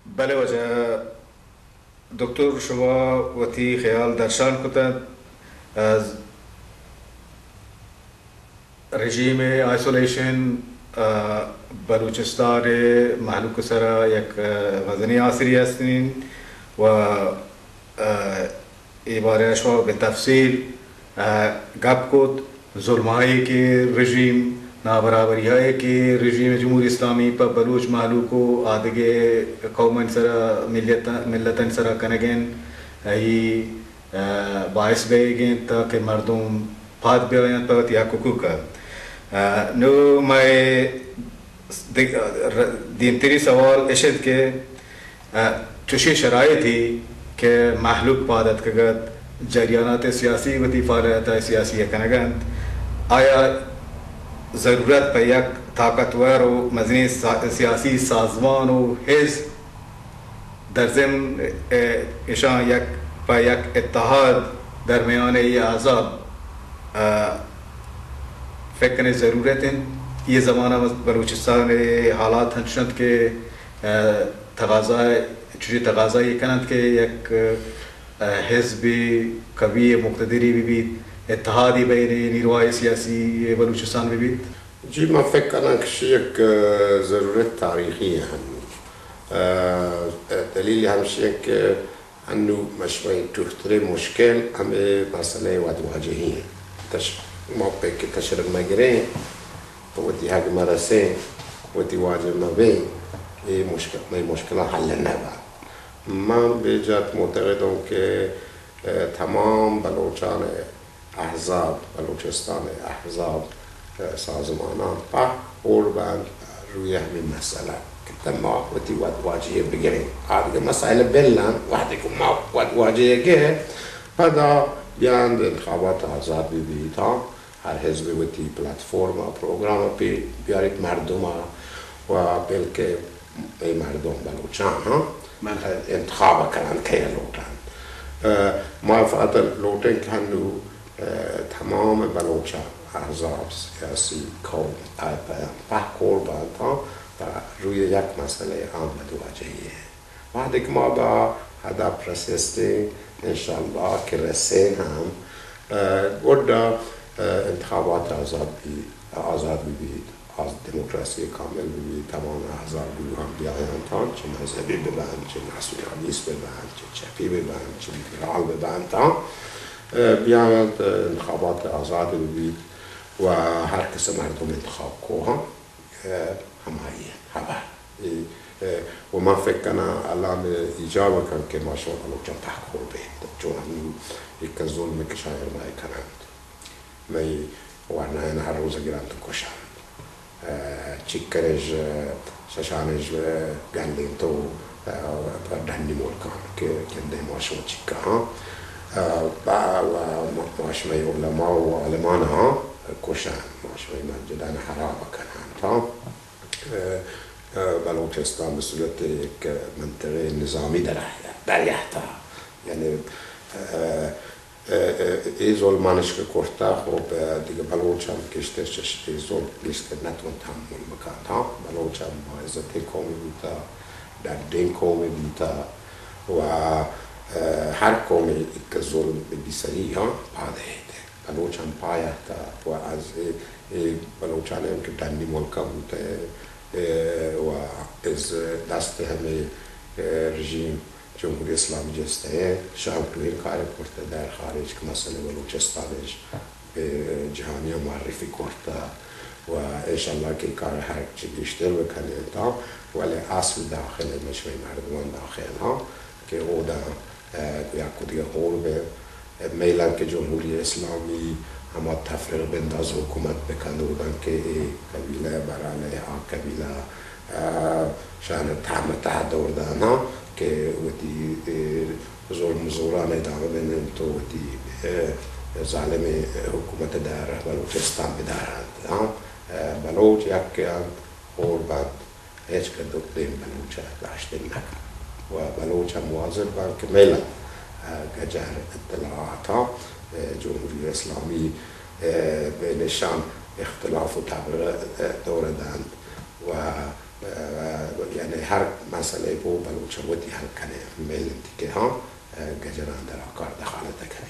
بله وجه دکتر شما وتی خیال درشان کتند از رژیم آیسولیشن بلوچستان محلوک سرا یک وزنی عصری هستین و ای باره شما به تفصیل گپ کد ظلمهایی که رژیم نابرابری هایی که رژیم جمهوری اسلامی پر بلوچ محلوک و آدگه قومن سرا ملتن سرا کنگن ای باعث بیگن تا که مردم پاد بیاین پاوتی حقوق نو میں دینتری سوال اشد کے چوشی شرائط تھی کہ محلوک پادت کگت جریانات سیاسی و فعالیت سیاسی کنگند آیا ضرورت پہ یک طاقتور و مزنی سیاسی سازمان و حزب در ضمن اشان یک پہ یک اتحاد درمیان یہ احزاب فکر کرنے ضرورت ہے یہ زمانہ بلوچستان حالات ہنچند کے تقاضا چوشی تقاضا یہ کنند کہ یک حزب قوی مقتدری بھی اتحادی بین نیروهای سیاسی بلوچستان بھی جی ما فکر کنم که یک ضرورت تاریخی هم دلیل همشه که انو مشروع تختر مشکل همه مسئله واجهیه ما که تشرب مگره ودی حق مرسه ودی واجب نبی مشکل حل نبود من به جهت معتقدم که تمام بلوچان احزاب بلوچستان احزاب سازمانان قربان روی همین مسئله که ما ودی واجهه بگیریم آدم مسائل بلند وقتی که ما واجهه گه بعدا بیان انتخابات آزاد بی تا هر حزب و تی پلتفرم و پروگرام بیارید مردم و بلکه ای مردم بلوچان انتخاب کنند که لوٹن ما فقط لوٹن که هنو تمام بلوچان احزاب سیاسی قوم قربان تا روی یک مسئله عام متوجهیه وقتی که ما با هدف رسیدیم انشالله که رسین هم گرد انتخابات آزاد ببید از دموکراسی کامل ببید تمام احزاب هم بیاین تا چه مذهبی ببند چه ناسیونالیست ببند چه چپی ببند چه لیبرال ببند تا بیاین انتخابات آزاد ببید و هر کس مردم انتخاب کنه همایی خبر و من فکر کنم الان ایجاب کنم که ما شما بلوچان تحقیل بید چون همین یک ظلم که شاید مای کنند می ورنه این هر روز گیرند تو کشند چیکرش ششانش گندیم تو دندی مولکان که کنده ما شما چیکه ها و ما شما علما و علمان ها کشند ما شما مسجدان حرام کنند تا بلوچستان به صورت یک منطقه نظامی در یحتا یعنی ای ظلمانش که کرده خب دیگه بلوچ هم کشتش ای ظلم نیست که نتون تحمل بکن ها بلوچ هم با عزت قومی بوده در دین قومی بوده و هر قومی که ظلم بیسری ها پاده هیده بلوچ هم پایه و از بلوچان هم که دندی ملکه بوده و از دست همه رژیم جمهوری اسلامی جسته شام تو این کار کرده در خارج که مسئله بلوچستانش به جهانی معرفی کرده و انشالله که کار هر چی بیشتر بکنه تا ولی اصل داخل مشوی مردمان داخل ها که او دا یک دیگه قربه میلان که جمهوری اسلامی اما تفریق بنداز حکومت بکنده بودن که قبیله براله ها قبیله شان تحت دوردن ها که ودی ظلم زوران ادامه بدن تو ودی ظالم حکومت در بلوچستان بدارند بلوچ یک قربان هیچ که دکتیم بلوچ داشته نکن و بلوچ مواظب بان که میلان گجر اطلاعات ها جمهوری اسلامی به نشان اختلاف و تبر دوردند و یعنی هر مسئله بو بلوچ ودی حل کنه ملتی که ها گجران در کار دخالت کنه.